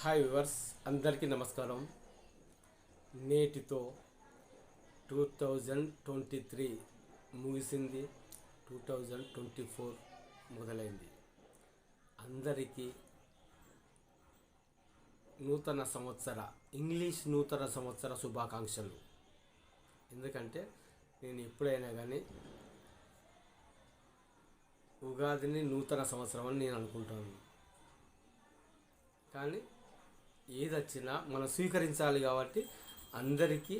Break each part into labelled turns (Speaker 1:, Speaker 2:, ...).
Speaker 1: Hi viewers, అందరికీ నమస్కారం. నేటితో 2023 ముగిసింది, 2024 మొదలైంది. అందరికీ ఇంగ్లీష్ నూతన సంవత్సర శుభాకాంక్షలు. ఎందుకంటే నేను ఎప్పుడైనా కానీ ఉగాదిని నూతన సంవత్సరం అని నేను అనుకుంటాను. కానీ ఏదొచ్చినా మనం స్వీకరించాలి. కాబట్టి అందరికీ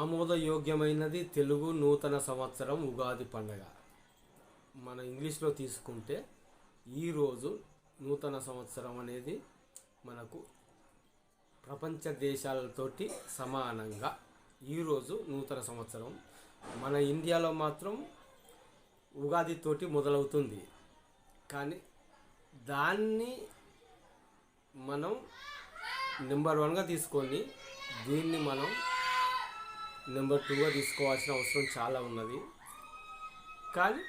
Speaker 1: ఆమోదయోగ్యమైనది తెలుగు నూతన సంవత్సరం ఉగాది పండగ. మన ఇంగ్లీష్లో తీసుకుంటే ఈరోజు నూతన సంవత్సరం అనేది మనకు ప్రపంచ దేశాలతోటి సమానంగా ఈరోజు నూతన సంవత్సరం. మన ఇండియాలో మాత్రం ఉగాదితోటి మొదలవుతుంది. కానీ దాన్ని మనం నెంబర్ 1గా తీసుకొని దీన్ని మనం నెంబర్ 2గా తీసుకోవాల్సిన అవసరం చాలా ఉన్నది. కానీ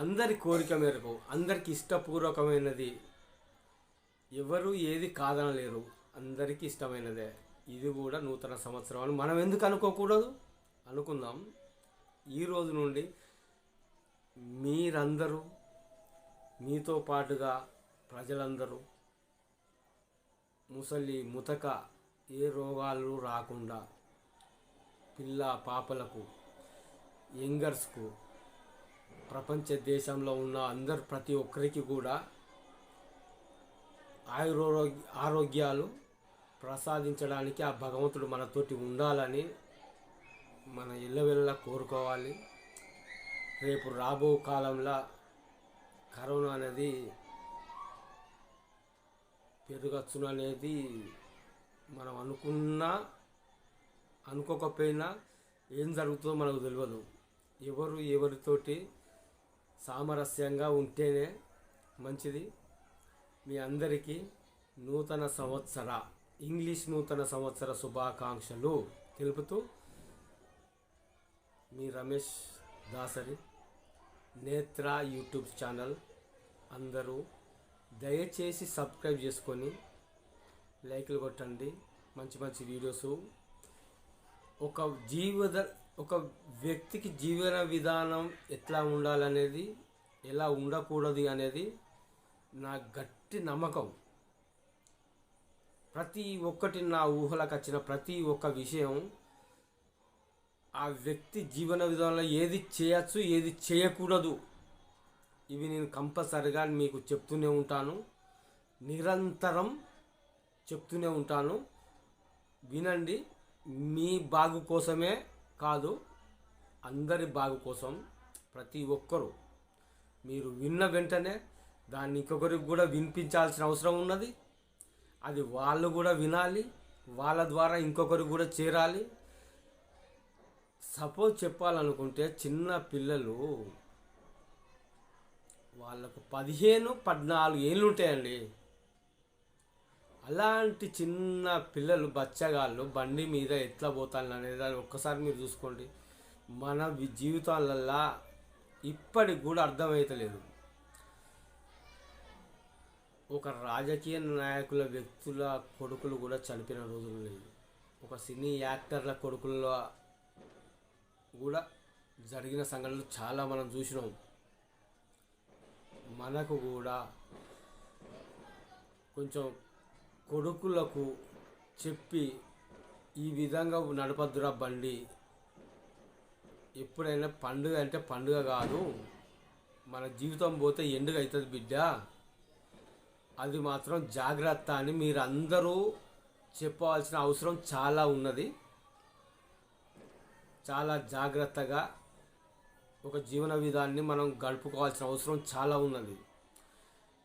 Speaker 1: అందరి కోరిక మేరకు, అందరికి ఇష్టపూర్వకమైనది, ఎవరు ఏది కాదనలేరు, అందరికీ ఇష్టమైనదే. ఇది కూడా నూతన సంవత్సరం అని మనం ఎందుకు అనుకోకూడదు? అనుకుందాం. ఈరోజు నుండి మీరందరూ, మీతో పాటుగా ప్రజలందరూ ముసలి ముతక ఏ రోగాలు రాకుండా పిల్ల పాపలకు, యంగర్స్కు, ప్రపంచ దేశంలో ఉన్న ప్రతి ఒక్కరికి కూడా ఆరోగ్యాలు ప్రసాదించడానికి ఆ భగవంతుడు మనతోటి ఉండాలని మన ఎల్లవెల్లా కోరుకోవాలి. రేపు రాబో కాలంలో కరోనా అనేది పెరగచ్చును అనేది మనం అనుకోకపోయినా ఏం జరుగుతుందో మనకు తెలియదు. ఎవరితోటి సామరస్యంగా ఉంటేనే మంచిది. మీ అందరికీ ఇంగ్లీష్ నూతన సంవత్సర శుభాకాంక్షలు తెలుపుతూ మీ రమేష్ దాసరి, నేత్ర యూట్యూబ్ ఛానల్. అందరూ దయచేసి సబ్స్క్రైబ్ చేసుకొని లైక్లు కొట్టండి. మంచి మంచి వీడియోస్, ఒక వ్యక్తికి జీవన విధానం ఎట్లా ఉండాలనేది, ఎలా ఉండకూడదు అనేది నా గట్టి నమ్మకం. ప్రతి ఒక్కటి నా ఊహలకు వచ్చిన ప్రతి ఒక్క విషయం ఆ వ్యక్తి జీవన విధానంలో ఏది చేయచ్చు, ఏది చేయకూడదు, ఇవి నేను కంపల్సరిగా మీకు చెప్తూనే ఉంటాను. నిరంతరం చెప్తూనే ఉంటాను. వినండి. మీ బాగు కోసమే కాదు, అందరి బాగు కోసం. ప్రతి ఒక్కరూ మీరు విన్న వెంటనే దాన్ని ఇంకొకరికి కూడా వినిపించాల్సిన అవసరం ఉన్నది. అది వాళ్ళు కూడా వినాలి, వాళ్ళ ద్వారా ఇంకొకరికి కూడా చేరాలి. సపోజ్ చెప్పాలనుకుంటే చిన్న పిల్లలు, వాళ్ళకు 15-14 ఏళ్ళు ఉంటాయండి. అలాంటి చిన్న పిల్లలు, బచ్చగాళ్ళు బండి మీద ఎట్లా పోతాను అనేది ఒక్కసారి మీరు చూసుకోండి. మన జీవితాలల్లో ఇప్పటికి కూడా అర్థమవుతలేదు. ఒక రాజకీయ నాయకుల వ్యక్తుల కొడుకులు కూడా చనిపోయిన రోజులు లేదు. ఒక సినీ యాక్టర్ల కొడుకుల కూడా జరిగిన సంఘటనలు చాలా మనం చూసినాం. మనకు కూడా కొంచెం కొడుకులకు చెప్పి ఈ విధంగా నడపద్దురా బండి, ఎప్పుడైనా పండుగ అంటే పండుగ కాదు, మన జీవితం పోతే ఎండుగా అవుతుంది బిడ్డ, అది మాత్రం జాగ్రత్త అని మీరందరూ చెప్పవలసిన అవసరం చాలా ఉన్నది. చాలా జాగ్రత్తగా ఒక జీవన విధాన్ని మనం గడుపుకోవాల్సిన అవసరం చాలా ఉన్నది.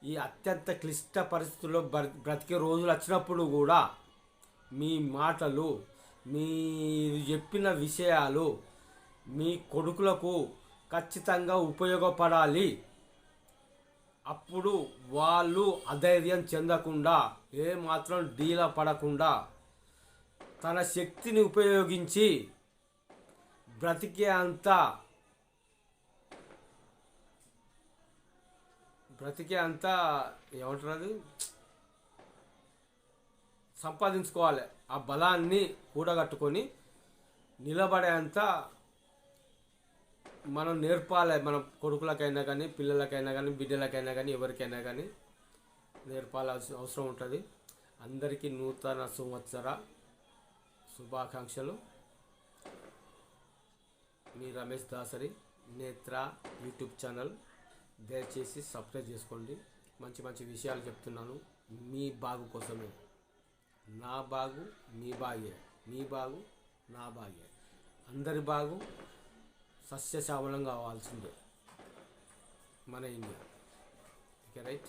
Speaker 1: ఈ అత్యంత క్లిష్ట పరిస్థితుల్లో బ్రతికే రోజులు వచ్చినప్పుడు కూడా మీ మాటలు, మీరు చెప్పిన విషయాలు మీ కొడుకులకు ఖచ్చితంగా ఉపయోగపడాలి. అప్పుడు వాళ్ళు అధైర్యం చెందకుండా, ఏమాత్రం డీలా పడకుండా తన శక్తిని ఉపయోగించి బ్రతికే అంత ఏమంటారు అది, సంపాదించుకోవాలి. ఆ బలాన్ని కూడగట్టుకొని నిలబడేంత మనం నేర్పాలి. మన కొడుకులకైనా కానీ, పిల్లలకైనా కానీ, బిడ్డలకైనా కానీ, ఎవరికైనా కానీ నేర్పాల్సిన అవసరం ఉంటుంది. అందరికీ నూతన సంవత్సర శుభాకాంక్షలు. మీ రమేష్ దాసరి నేత్ర యూట్యూబ్ ఛానల్. దయచేసి సబ్స్క్రైబ్ చేసుకోండి. మంచి మంచి విషయాలు చెప్తున్నాను మీ బాగు కోసమే. నా బాగు మీ బాగే, మీ బాగు నా బాగే. అందరి బాగు సస్యశ్యామలం కావాల్సిందే మన ఇండియా. Okay, right.